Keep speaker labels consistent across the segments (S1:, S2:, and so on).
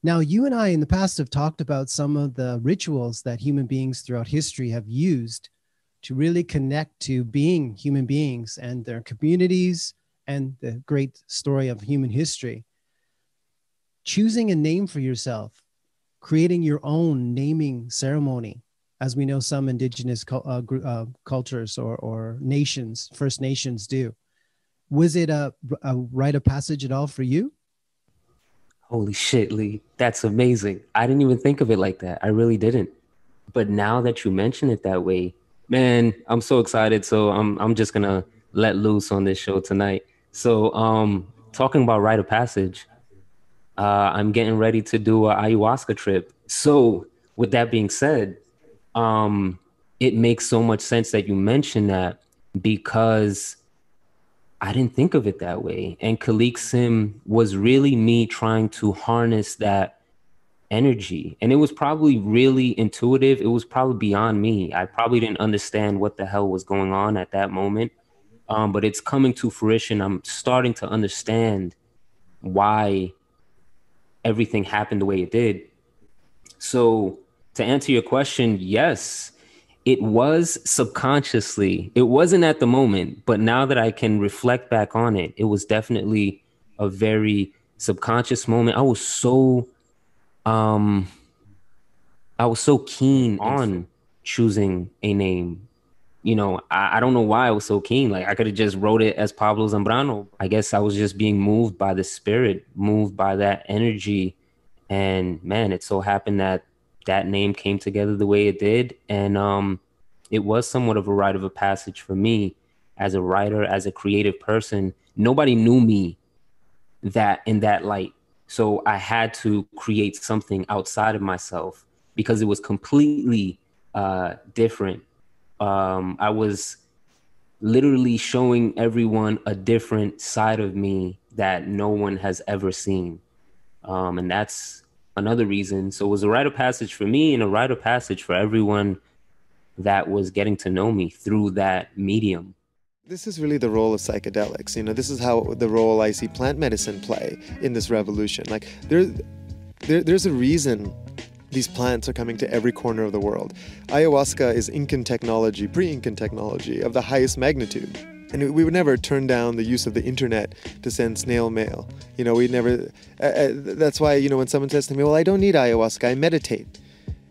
S1: Now, you and I in the past have talked about some of the rituals that human beings throughout history have used to really connect to being human beings and their communities and the great story of human history. Choosing a name for yourself, creating your own naming ceremony, as we know some indigenous cultures or nations, First Nations do. Was it a rite of passage at all for you?
S2: Holy shit, Lee. That's amazing. I didn't even think of it like that. I really didn't. But now that you mention it that way, man, I'm so excited. So I'm just gonna let loose on this show tonight. So talking about rite of passage, I'm getting ready to do a ayahuasca trip. So with that being said, um, it makes so much sense that you mentioned that because I didn't think of it that way. And Khaliq Sim was really me trying to harness that energy. And it was probably really intuitive. It was probably beyond me. I probably didn't understand what the hell was going on at that moment. But it's coming to fruition. I'm starting to understand why everything happened the way it did. So to answer your question, yes, it was subconsciously. It wasn't at the moment, but now that I can reflect back on it, it was definitely a very subconscious moment. Um I was so keen on choosing a name. You know, I don't know why I was so keen. Like I could have just wrote it as Pablo Zambrano. I guess I was just being moved by the spirit, moved by that energy. And man, it so happened that that name came together the way it did. And it was somewhat of a rite of a passage for me as a writer, as a creative person. Nobody knew me that in that light. So I had to create something outside of myself because it was completely different. I was literally showing everyone a different side of me that no one has ever seen. And that's another reason. So it was a rite of passage for me and a rite of passage for everyone that was getting to know me through that medium.
S3: This is really the role of psychedelics. This is how the role I see plant medicine play in this revolution. Like there's a reason these plants are coming to every corner of the world. Ayahuasca is Incan technology, pre-Incan technology of the highest magnitude. And we would never turn down the use of the internet to send snail mail. We never, that's why, when someone says to me, well, I don't need ayahuasca, I meditate.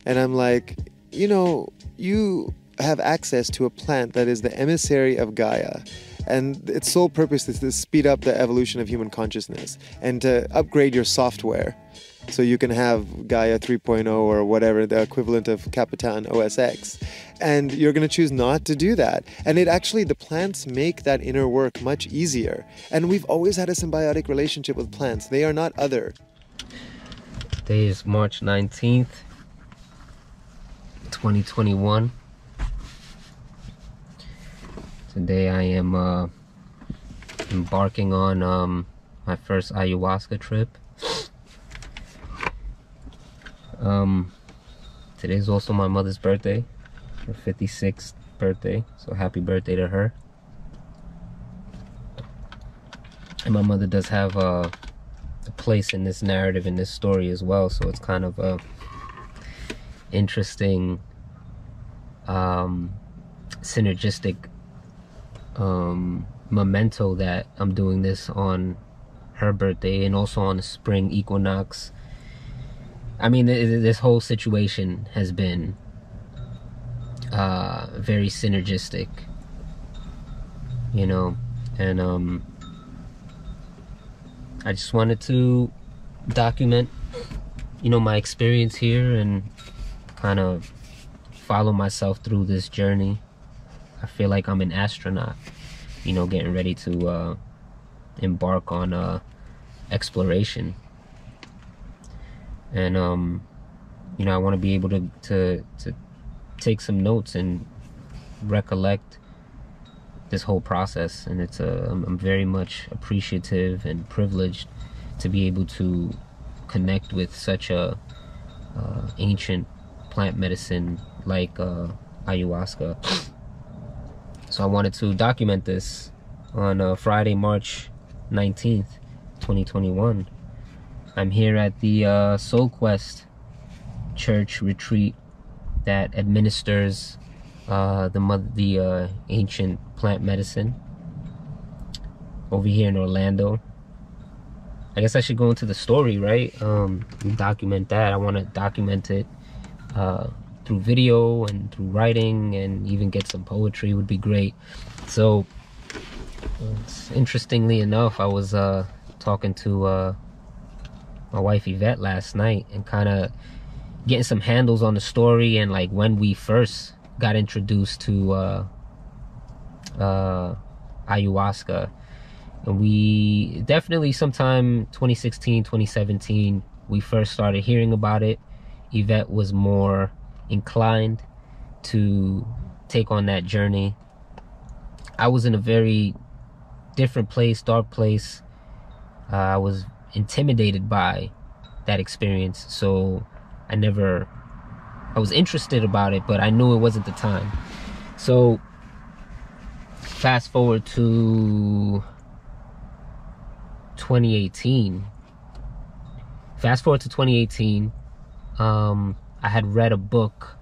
S3: And I'm like, you have access to a plant that is the emissary of Gaia. And its sole purpose is to speed up the evolution of human consciousness and to upgrade your software so you can have Gaia 3.0 or whatever, the equivalent of Capitan OS X. And you're going to choose not to do that. And the plants make that inner work much easier. And we've always had a symbiotic relationship with plants. They are not other.
S2: Today is March 19th, 2021. Today I am embarking on my first ayahuasca trip. Today's also my mother's birthday, her 56th birthday, so happy birthday to her. And my mother does have a place in this narrative, in this story as well, so it's kind of a interesting synergistic memento that I'm doing this on her birthday and also on the spring equinox. I mean, this whole situation has been very synergistic, and I just wanted to document, my experience here and kind of follow myself through this journey. I feel like I'm an astronaut, getting ready to embark on exploration. And I want to be able to take some notes and recollect this whole process. And I'm very much appreciative and privileged to be able to connect with such a ancient plant medicine like ayahuasca. So I wanted to document this on Friday, March 19th, 2021. I'm here at the Soul Quest church retreat that administers the ancient plant medicine over here in Orlando. I guess I should go into the story, right? Document that. I want to document it through video and through writing, and even get some poetry would be great. So, interestingly enough, I was talking to my wife Yvette last night and kind of getting some handles on the story and like when we first got introduced to ayahuasca. And we definitely sometime 2016, 2017, we first started hearing about it. Yvette was more inclined to take on that journey. I was in a very different place, dark place. I was intimidated by that experience, so I was interested about it, but I knew it wasn't the time. So fast forward to 2018. I had read a book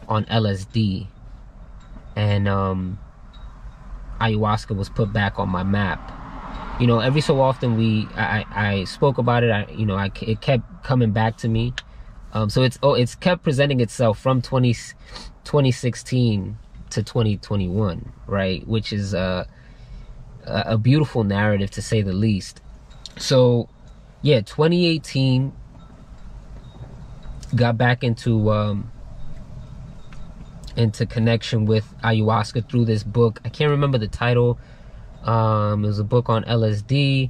S2: on LSD, and ayahuasca was put back on my map. You know, every so often I spoke about it. It kept coming back to me. So it's kept presenting itself from 2016 to 2021, right? Which is a beautiful narrative, to say the least. So yeah, 2018, got back into connection with ayahuasca through this book. I can't remember the title. It was a book on LSD,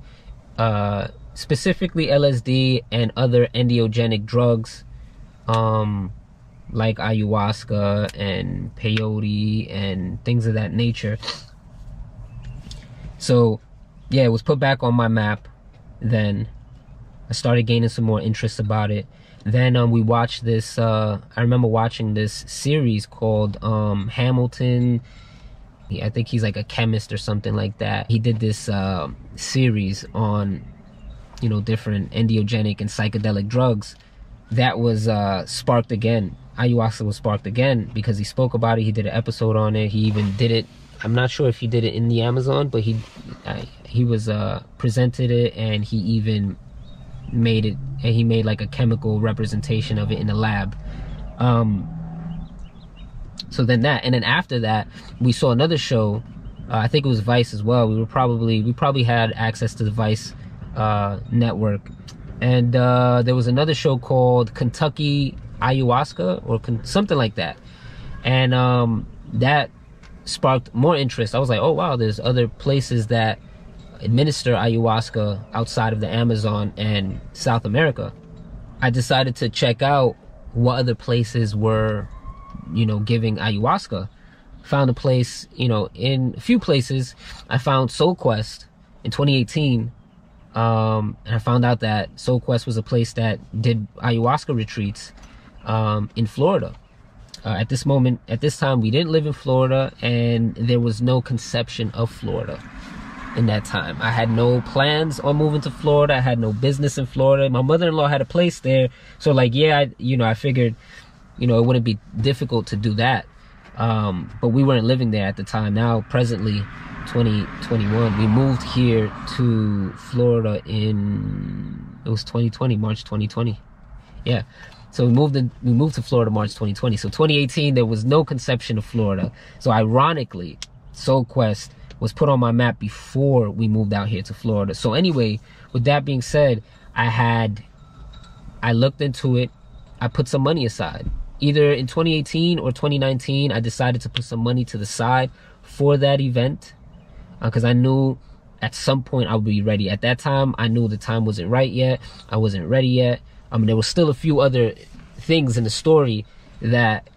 S2: specifically LSD and other endogenic drugs, like ayahuasca and peyote and things of that nature. So yeah, it was put back on my map. Then I started gaining some more interest about it. Then we watched this, I remember watching this series called Hamilton. I think he's like a chemist or something like that. He did this series on, different endogenic and psychedelic drugs. That was sparked again. Ayahuasca was sparked again because he spoke about it. He did an episode on it. He even did it. I'm not sure if he did it in the Amazon, but he was presented it, and he even made it, and he made like a chemical representation of it in the lab. So then that, and then after that, we saw another show. I think it was Vice as well. We probably had access to the Vice network, and there was another show called Kentucky Ayahuasca or something like that, and that sparked more interest. I was like, oh wow, there's other places that administer ayahuasca outside of the Amazon and South America. I decided to check out what other places were, giving ayahuasca. Found a place, in a few places. I found Soul Quest in 2018, and I found out that Soul Quest was a place that did ayahuasca retreats in Florida. At this time, we didn't live in Florida, and there was no conception of Florida in that time. I had no plans on moving to Florida. I had no business in Florida. My mother-in-law had a place there, so like, yeah, I figured, it wouldn't be difficult to do that. But we weren't living there at the time. Now, presently, 2021, we moved here to Florida it was 2020, March 2020. Yeah. So we moved to Florida March 2020. So 2018, there was no conception of Florida. So ironically, Soul Quest was put on my map before we moved out here to Florida. So anyway, with that being said, I looked into it. I put some money aside. Either in 2018 or 2019, I decided to put some money to the side for that event, because I knew at some point I would be ready. At that time, I knew the time wasn't right yet. I wasn't ready yet. There was still a few other things in the story that,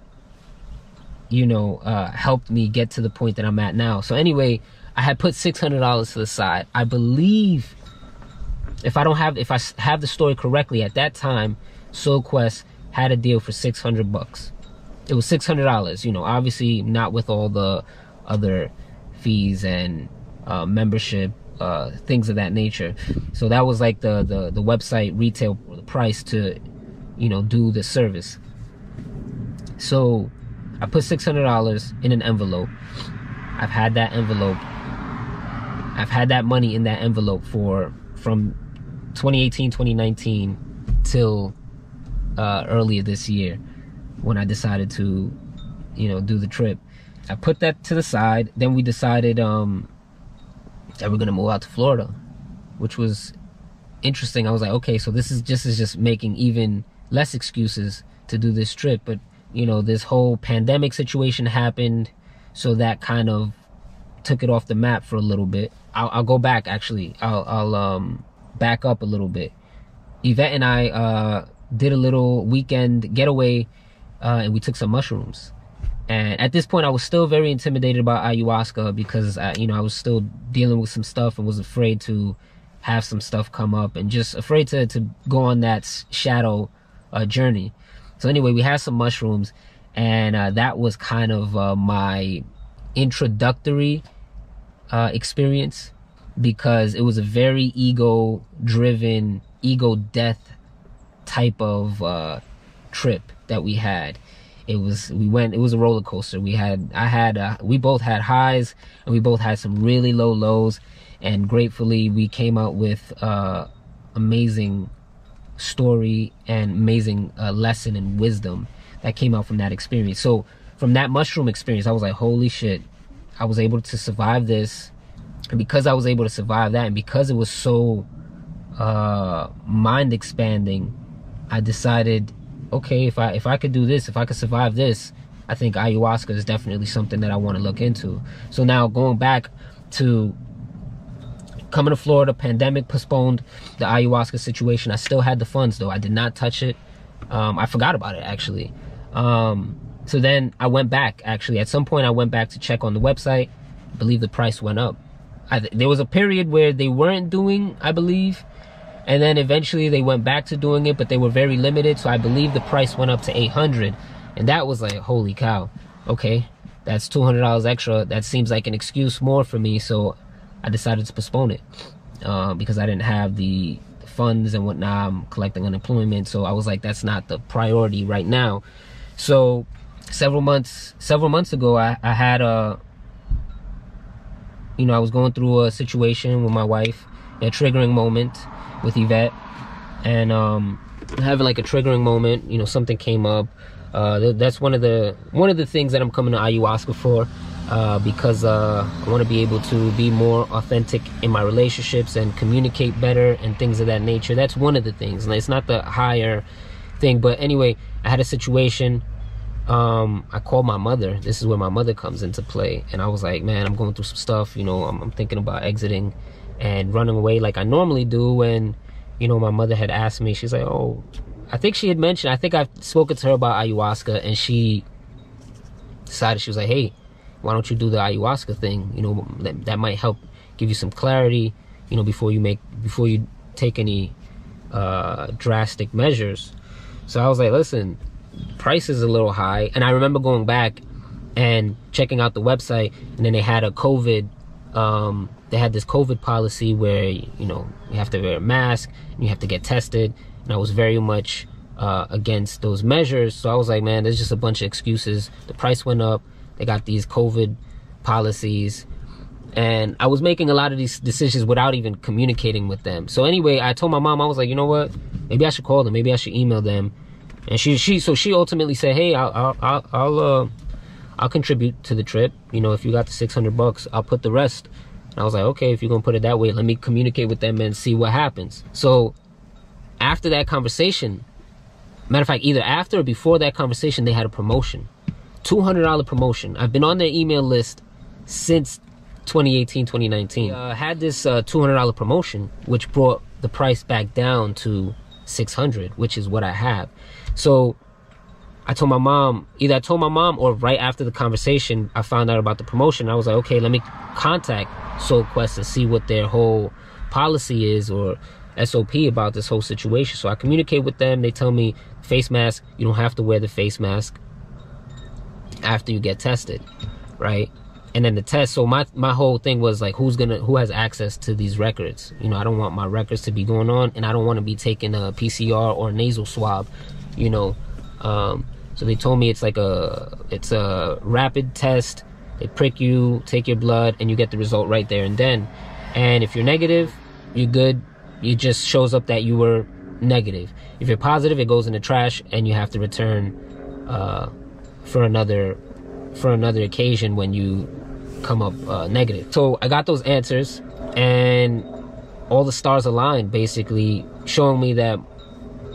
S2: helped me get to the point that I'm at now. So anyway, I had put $600 to the side. I believe, if I have the story correctly, at that time, Soul Quest had a deal for $600. It was $600, obviously not with all the other fees and membership
S4: things of that nature. So that was like the website retail price to, you know, do the service. So I put $600 in an envelope. I've had that money in that envelope from 2018, 2019 till earlier this year, when I decided to, you know, do the trip. I put that to the side. Then we decided that we're gonna move out to Florida, which was interesting. I was like, okay, so this is just making even less excuses to do this trip. But you know, this whole pandemic situation happened, so that kind of took it off the map for a little bit. I'll go back, actually. I'll back up a little bit. Yvette and I did a little weekend getaway, and we took some mushrooms. And at this point, I was still very intimidated about ayahuasca because you know, I was still dealing with some stuff and was afraid to have some stuff come up, and just afraid to go on that shadow journey. So anyway, we had some mushrooms, and that was kind of my introductory experience, because it was a very ego-driven, ego-death type of trip that we had. It was a roller coaster. We both had highs, and we both had some really low lows, and gratefully we came out with amazing story and amazing lesson and wisdom that came out from that experience. So from that mushroom experience, I was like, holy shit, I was able to survive this. And because I was able to survive that, and because it was so mind expanding, I decided, okay, if I could do this, if I could survive this, I think ayahuasca is definitely something that I want to look into. So now, going back to coming to Florida, pandemic postponed the ayahuasca situation. I still had the funds though. I did not touch it. I forgot about it, actually. So then I went back, actually. At some point I went back to check on the website. I believe the price went up. There was a period where they weren't doing, I believe, and then eventually they went back to doing it, but they were very limited. So I believe the price went up to $800, and that was like, holy cow. Okay, that's $200 extra. That seems like an excuse more for me. So I decided to postpone it because I didn't have the funds and whatnot. I'm collecting unemployment, so I was like, that's not the priority right now. So several months ago, I had I was going through a situation with my wife, a triggering moment with Yvette, and having like a triggering moment. You know, something came up. That's one of the things that I'm coming to ayahuasca for, because I want to be able to be more authentic in my relationships and communicate better and things of that nature. That's one of the things. And it's not the higher thing, but anyway, I had a situation. I called my mother. This is where my mother comes into play, and I was like, man, I'm going through some stuff. You know, I'm thinking about exiting and running away like I normally do. And you know, my mother had asked me, she's like, oh, I think she had mentioned, I think I've spoken to her about ayahuasca, and she decided, she was like, hey, why don't you do the ayahuasca thing? You know, that might help give you some clarity, you know, before you take any drastic measures. So I was like, listen, price is a little high. And I remember going back and checking out the website, and then they had this COVID policy where, you know, you have to wear a mask and you have to get tested. And I was very much against those measures. So I was like, man, there's just a bunch of excuses. The price went up. They got these COVID policies. And I was making a lot of these decisions without even communicating with them. So anyway, I told my mom, I was like, you know what? Maybe I should call them. Maybe I should email them. And she ultimately said, hey, I'll contribute to the trip. You know, if you got the $600, I'll put the rest. And I was like, okay, if you're gonna put it that way, let me communicate with them and see what happens. So after that conversation, matter of fact, either after or before that conversation, they had a promotion, $200 promotion. I've been on their email list since 2018, 2019. Had this $200 promotion, which brought the price back down to $600, which is what I have. So I told my mom, either I told my mom or right after the conversation, I found out about the promotion. I was like, okay, let me contact Soul Quest and see what their whole policy is or SOP about this whole situation. So I communicate with them. They tell me, face mask, you don't have to wear the face mask after you get tested, right? And then the test, so my whole thing was like, who has access to these records? You know, I don't want my records to be going on, and I don't want to be taking a PCR or a nasal swab, you know. So they told me it's a rapid test. They prick you, take your blood, and you get the result right there and then. And if you're negative, you're good. It just shows up that you were negative. If you're positive, it goes in the trash, and you have to return for another occasion when you come up negative. So I got those answers, and all the stars aligned, basically showing me that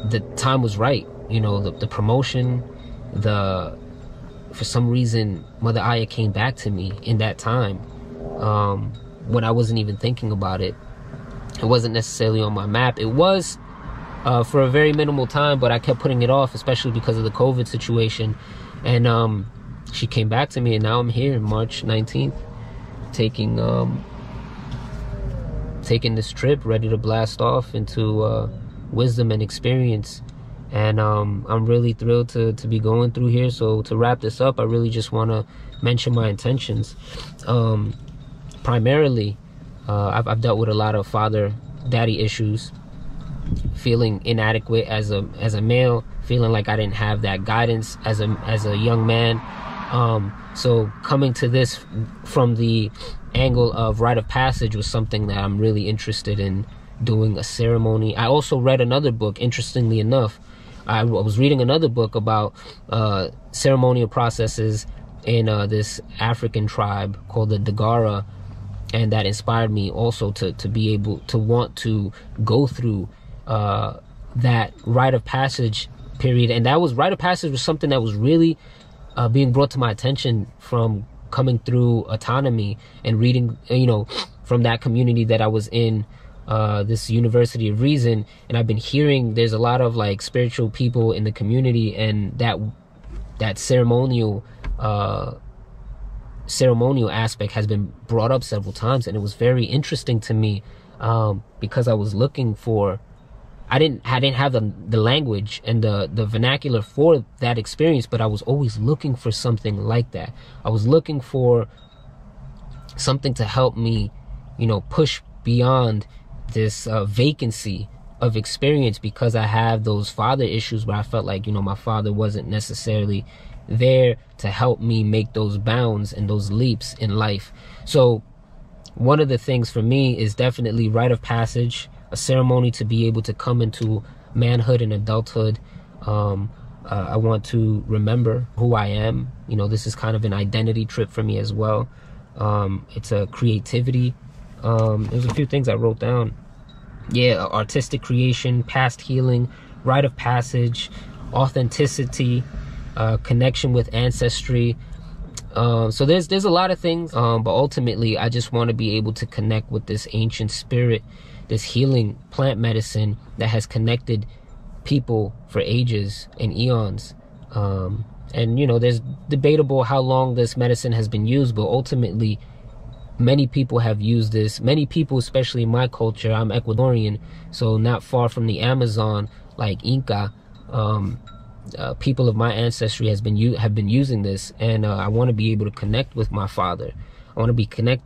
S4: the time was right. You know, the promotion, for some reason, Mother Aya came back to me in that time, when I wasn't even thinking about it. It wasn't necessarily on my map. It was for a very minimal time, but I kept putting it off, especially because of the COVID situation. And she came back to me, and now I'm here, March 19th, taking this trip, ready to blast off into wisdom and experience. And I'm really thrilled to be going through here. So to wrap this up, I really just want to mention my intentions. Primarily, I've dealt with a lot of father-daddy issues, feeling inadequate as a male, feeling like I didn't have that guidance as a young man. So coming to this from the angle of rite of passage was something that I'm really interested in doing, a ceremony. I also read another book, interestingly enough. I was reading another book about ceremonial processes in this African tribe called the Dagara, and that inspired me also to be able to want to go through that rite of passage period. And that was, rite of passage was something that was really being brought to my attention from coming through autonomy and reading, you know, from that community that I was in, this University of Reason. And I've been hearing there's a lot of like spiritual people in the community, and that ceremonial aspect has been brought up several times. And it was very interesting to me, because I was looking for, I didn't have the language and the vernacular for that experience, but I was always looking for something like that. I was looking for something to help me, you know, push beyond this vacancy of experience, because I have those father issues where I felt like, you know, my father wasn't necessarily there to help me make those bounds and those leaps in life. So one of the things for me is definitely rite of passage, a ceremony to be able to come into manhood and adulthood. I want to remember who I am. You know, this is kind of an identity trip for me as well. It's a creativity. There's a few things I wrote down. Yeah, artistic creation, past healing, rite of passage, authenticity, connection with ancestry. So there's a lot of things, but ultimately I just want to be able to connect with this ancient spirit, this healing plant medicine that has connected people for ages and eons. And you know, there's debatable how long this medicine has been used, but ultimately many people have used this. Many people, especially in my culture, I'm Ecuadorian, so not far from the Amazon, like Inca, people of my ancestry have been using this. And I want to be able to connect with my father. I want to be connect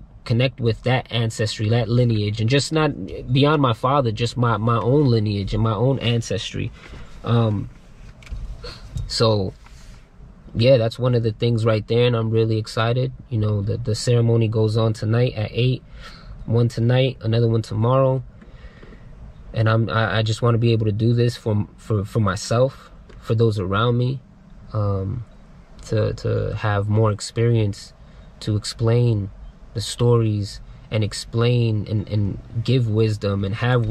S4: with that ancestry, that lineage, and just not beyond my father, just my own lineage and my own ancestry. So yeah, that's one of the things right there, and I'm really excited. You know, the ceremony goes on tonight at 8, one tonight, another one tomorrow, and I just want to be able to do this for myself, for those around me, to have more experience, to explain the stories and explain and give wisdom and have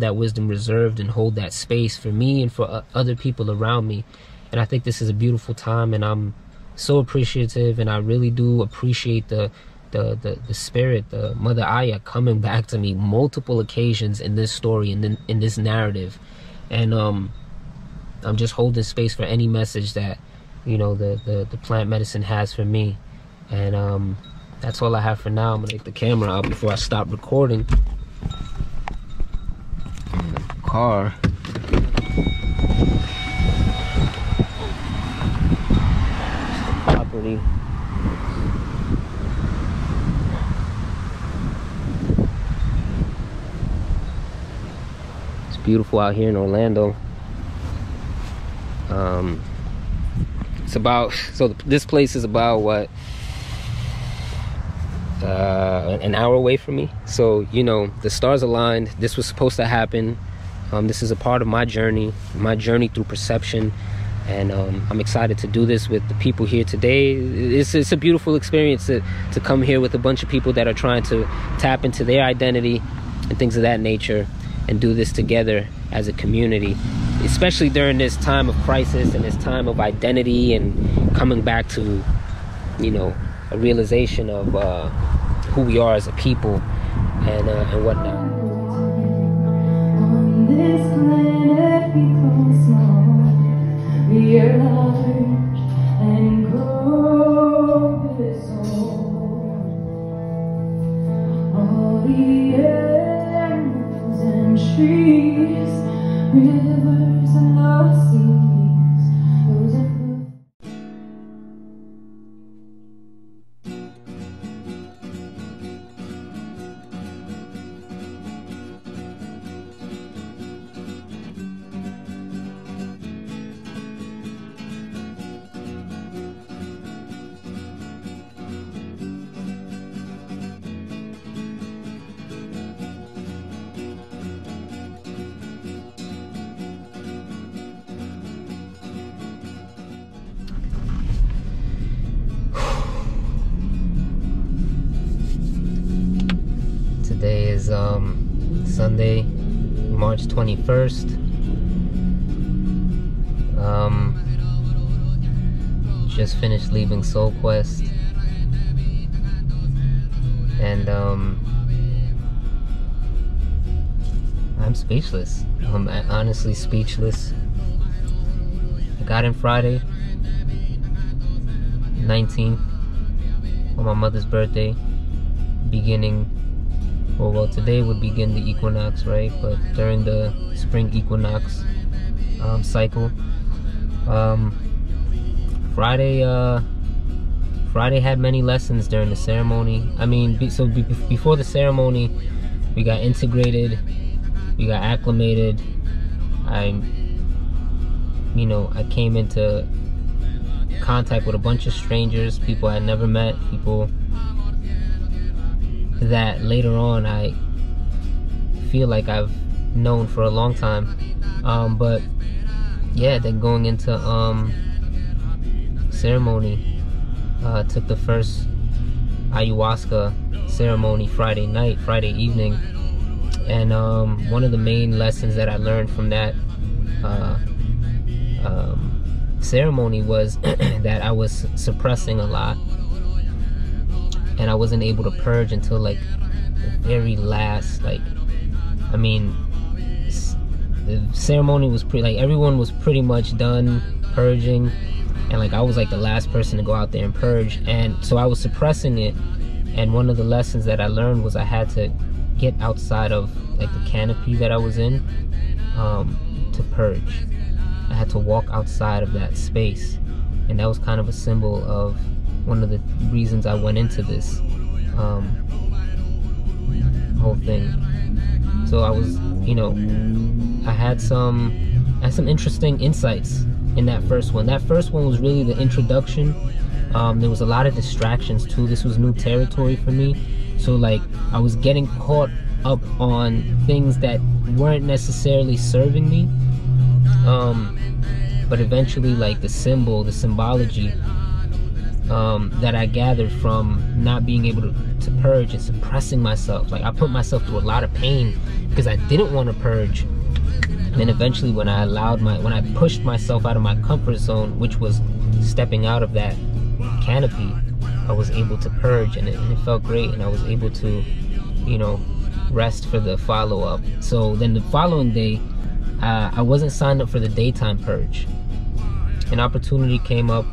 S4: that wisdom reserved and hold that space for me and for other people around me. And I think this is a beautiful time, and I'm so appreciative, and I really do appreciate the spirit, the Mother Aya coming back to me multiple occasions in this story and in this narrative. And I'm just holding space for any message that, you know, the plant medicine has for me. And that's all I have for now. I'm gonna take the camera out before I stop recording. In the car. Property. beautiful out here in Orlando. It's about, so this place is about what, an hour away from me. So, you know, the stars aligned. This was supposed to happen. This is a part of my journey through perception. And I'm excited to do this with the people here today. It's a beautiful experience to come here with a bunch of people that are trying to tap into their identity and things of that nature, and do this together as a community, especially during this time of crisis and this time of identity and coming back to, you know, a realization of who we are as a people and whatnot.
S5: On this planet we call small, we are large and grow this all the animals and trees, rivers and the seas, those are
S4: Today is Sunday, March 21st. Just finished leaving Soul Quest, and I'm speechless. I'm honestly speechless. I got in Friday, 19th, on my mother's birthday, beginning, well, today would begin the equinox, right? But during the spring equinox cycle, Friday had many lessons during the ceremony. I mean, before the ceremony, we got integrated, we got acclimated. I came into contact with a bunch of strangers, people I never met, people that later on I feel like I've known for a long time. But yeah, then going into ceremony, took the first ayahuasca ceremony Friday evening, and one of the main lessons that I learned from that ceremony was that I was suppressing a lot, and I wasn't able to purge until like the very last, the ceremony was everyone was pretty much done purging, and like I was like the last person to go out there and purge, and so I was suppressing it. And one of the lessons that I learned was I had to get outside of like the canopy that I was in to purge. I had to walk outside of that space, and that was kind of a symbol of one of the reasons I went into this whole thing. So I was, I had some interesting insights in that first one. That first one was really the introduction. There was a lot of distractions too. This was new territory for me, so like I was getting caught up on things that weren't necessarily serving me, but eventually, like the symbology that I gathered from not being able to purge and suppressing myself. Like I put myself through a lot of pain because I didn't want to purge. And then eventually when I pushed myself out of my comfort zone, which was stepping out of that canopy, I was able to purge, and it felt great, and I was able to, rest for the follow-up. So then the following day, I wasn't signed up for the daytime purge. An opportunity came up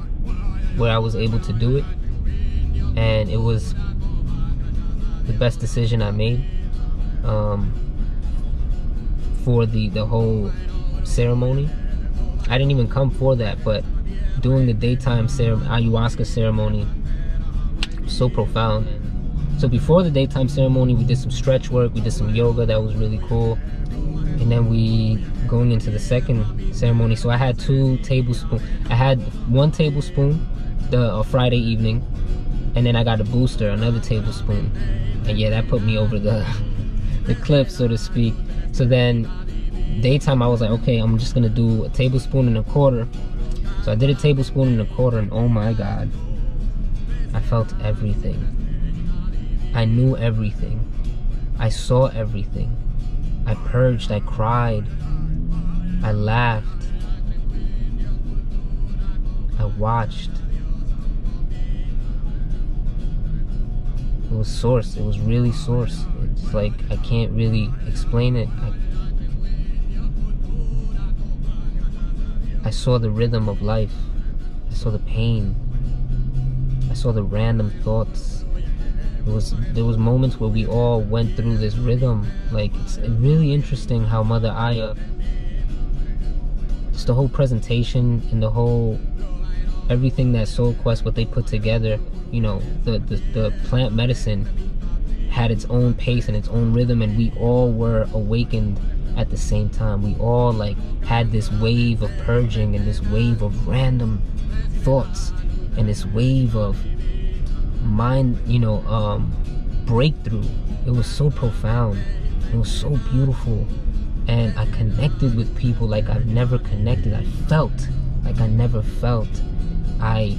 S4: where I was able to do it, and it was the best decision I made for the whole ceremony. I didn't even come for that, but doing the daytime ayahuasca ceremony was so profound. So before the daytime ceremony, we did some stretch work, we did some yoga, that was really cool. And and then we going into the second ceremony. So I had 2 tablespoons. I had 1 tablespoon the Friday evening, and then I got a booster, another tablespoon, and yeah, that put me over the cliff, so to speak. So then daytime, I was like, okay, I'm just gonna do a tablespoon and a quarter. So I did a tablespoon and a quarter, and oh my God, I felt everything. I knew everything. I saw everything. I purged, I cried, I laughed, I watched. It was source. It was really source. It's like, I can't really explain it. I saw the rhythm of life. I saw the pain. I saw the random thoughts. There was moments where we all went through this rhythm. Like, it's really interesting how Mother Aya, just the whole presentation and the whole, everything that Soul Quest, what they put together, you know, the plant medicine had its own pace and its own rhythm, and we all were awakened at the same time. We all like had this wave of purging and this wave of random thoughts and this wave of mind, you know, breakthrough. It was so profound. It was so beautiful, and I connected with people like I've never connected. I felt like I never felt. I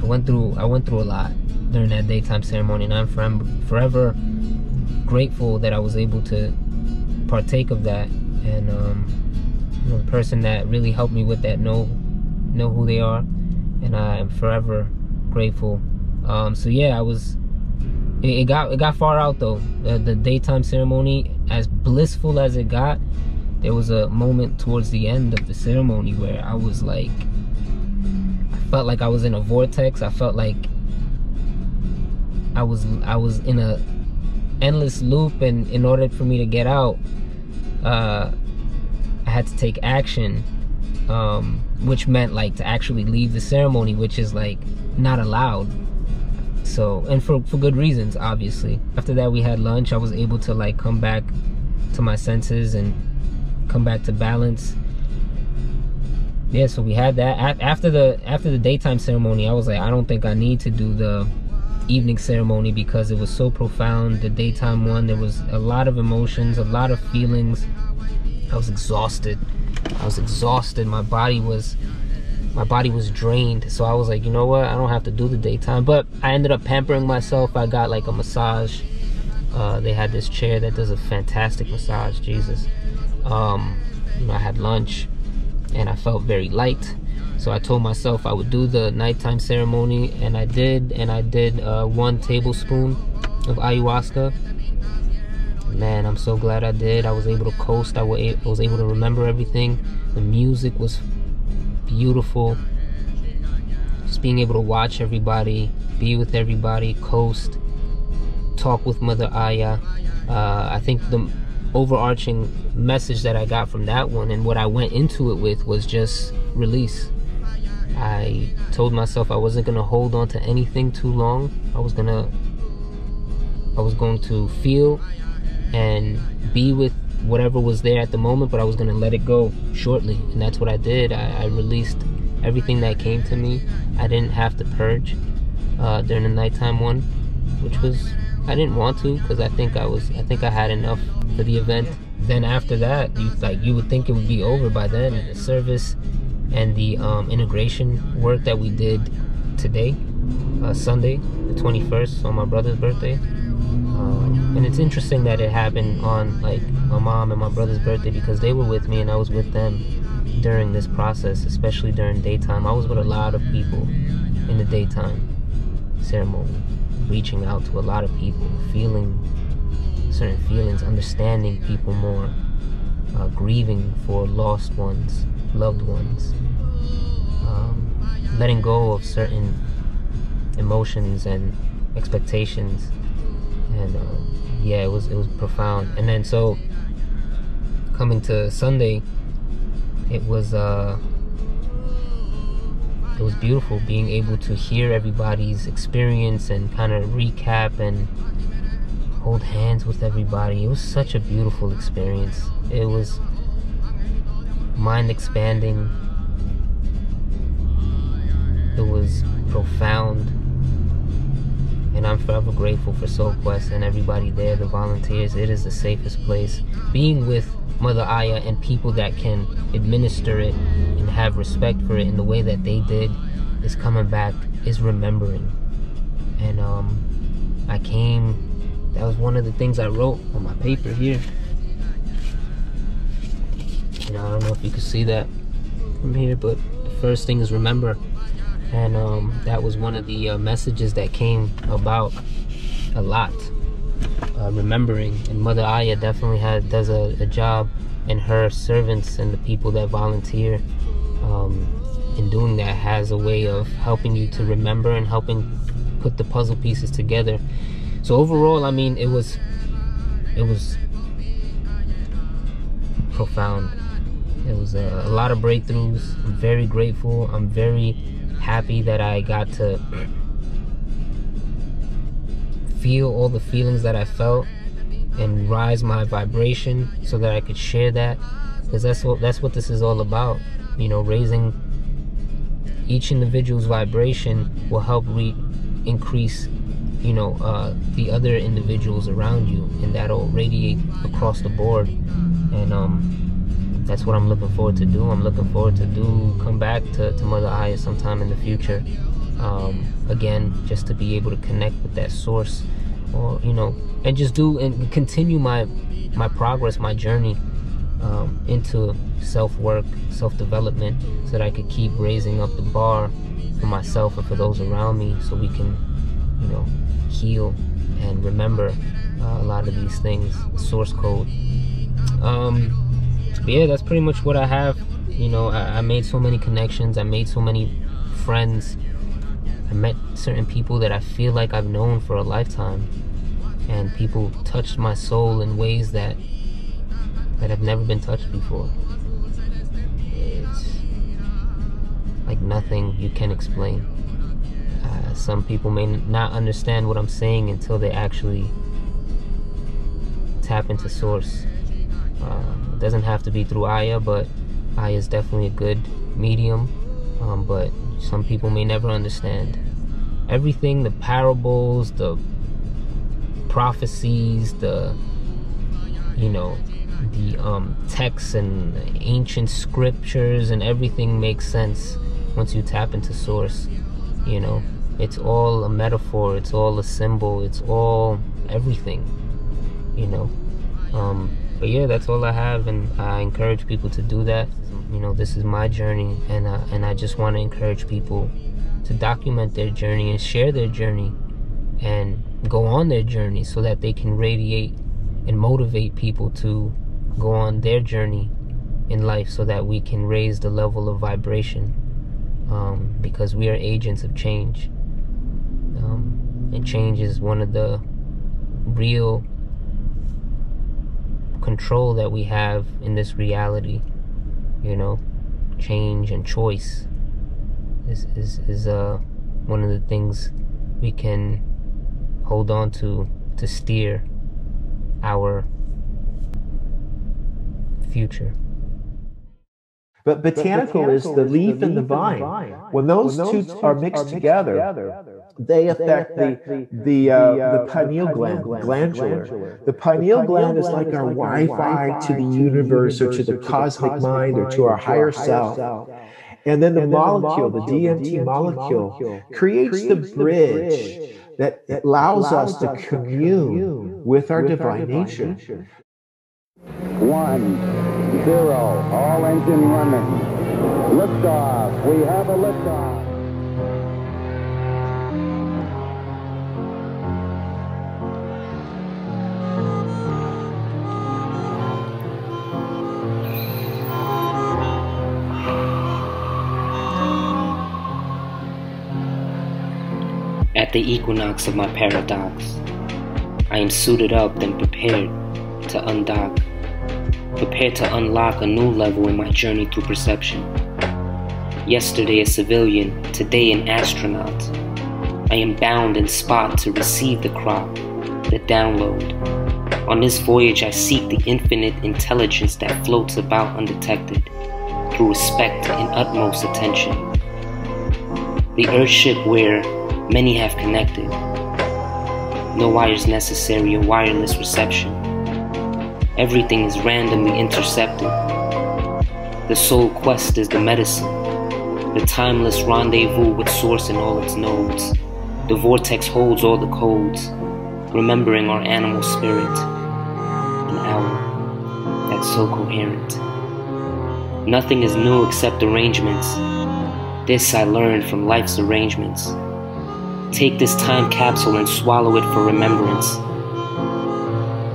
S4: went through a lot during that daytime ceremony, and I'm forever grateful that I was able to partake of that. And you know, the person that really helped me with that know who they are, and I am forever grateful. So yeah, it got far out though. The daytime ceremony, as blissful as it got, there was a moment towards the end of the ceremony where I was like, I felt like I was in a vortex. I felt like I was in a endless loop, and in order for me to get out, I had to take action, which meant like to actually leave the ceremony, which is like not allowed. So, and for good reasons, obviously. After that, we had lunch. I was able to like come back to my senses and come back to balance. Yeah, so we had that. After the daytime ceremony, I was like, I don't think I need to do the evening ceremony because it was so profound. The daytime one, there was a lot of emotions, a lot of feelings. I was exhausted. My body was drained. So I was like, you know what, I don't have to do the daytime. But I ended up pampering myself. I got like a massage. They had this chair that does a fantastic massage. Jesus. You know, I had lunch and I felt very light. So I told myself I would do the nighttime ceremony, and I did. And I did 1 tablespoon of ayahuasca. Man, I'm so glad I did. I was able to coast. I was able to remember everything. The music was beautiful. Just being able to watch everybody, be with everybody, coast, talk with Mother Aya. I think the overarching message that I got from that one, and what I went into it with, was just release. I told myself I wasn't gonna hold on to anything too long. I was going to feel and be with whatever was there at the moment, but I was gonna let it go shortly, and that's what I did. I released everything that came to me. I didn't have to purge during the nighttime one, which was, I didn't want to, because I think I had enough for the event. Then after that, you would think it would be over by then. The service and the integration work that we did today, Sunday the 21st, on my brother's birthday. And it's interesting that it happened on like my mom and my brother's birthday, because they were with me and I was with them during this process, especially during daytime. I was with a lot of people in the daytime ceremony, reaching out to a lot of people, feeling certain feelings, understanding people more, grieving for lost ones, loved ones, letting go of certain emotions and expectations. And yeah, it was profound. And then so coming to Sunday, it was beautiful being able to hear everybody's experience and kind of recap and hold hands with everybody. It was such a beautiful experience. It was mind expanding. It was profound. And I'm forever grateful for Soul Quest and everybody there, the volunteers. It is the safest place. Being with Mother Aya and people that can administer it and have respect for it in the way that they did is coming back, is remembering. And I came, that was one of the things I wrote on my paper here. You know, I don't know if you can see that from here, but the first thing is remember. And that was one of the messages that came about a lot. Remembering, and Mother Aya definitely does a job, and her servants and the people that volunteer in doing that has a way of helping you to remember and helping put the puzzle pieces together. So overall, I mean, it was profound. It was a lot of breakthroughs. I'm very grateful. I'm very happy that I got to feel all the feelings that I felt and rise my vibration so that I could share that, because that's what this is all about. You know, raising each individual's vibration will help increase, you know, the other individuals around you, and that'll radiate across the board. And that's what I'm looking forward to do. I'm looking forward to come back to Mother Aya sometime in the future. Again, just to be able to connect with that source, or, you know, and just continue my progress, my journey into self-work, self-development, so that I could keep raising up the bar for myself and for those around me, so we can, you know, heal and remember a lot of these things, the source code. But yeah, that's pretty much what I have. You know, I made so many connections. I made so many friends. I met certain people that I feel like I've known for a lifetime. And people touched my soul in ways that have never been touched before. It's like nothing you can explain. Some people may not understand what I'm saying until they actually tap into source. It doesn't have to be through Aya, but Aya is definitely a good medium. But some people may never understand everything, the parables, the prophecies, the, you know, the texts and ancient scriptures, and everything makes sense once you tap into source. You know, it's all a metaphor, it's all a symbol, it's all everything, you know. But yeah, that's all I have, and I encourage people to do that. You know, this is my journey, and I just want to encourage people to document their journey and share their journey and go on their journey, so that they can radiate and motivate people to go on their journey in life, so that we can raise the level of vibration, because we are agents of change, and change is one of the real control that we have in this reality. You know, change and choice is one of the things we can hold on to steer our future.
S6: But botanical is the leaf and the vine. When those two are mixed together, they affect the pineal glandular. The pineal gland is like our Wi-Fi to the universe, or to the cosmic mind, or to our higher self. And then the molecule, the DMT molecule, creates the bridge that allows us to commune with our divine nature.
S7: 1, 0, all engine running. Liftoff. We have a liftoff.
S8: At the equinox of my paradox, I am suited up and prepared to undock, prepared to unlock a new level in my journey through perception. Yesterday a civilian, today an astronaut. I am bound in spot to receive the crop, the the download. On this voyage, I seek the infinite intelligence that floats about undetected, through respect and utmost attention. The Earthship where many have connected. No wires necessary, a wireless reception. Everything is randomly intercepted. The soul quest is the medicine, the timeless rendezvous with source in all its nodes. The vortex holds all the codes, remembering our animal spirit, an hour that's so coherent. Nothing is new except arrangements. This I learned from life's arrangements. Take this time capsule and swallow it for remembrance.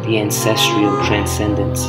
S8: The ancestral transcendence.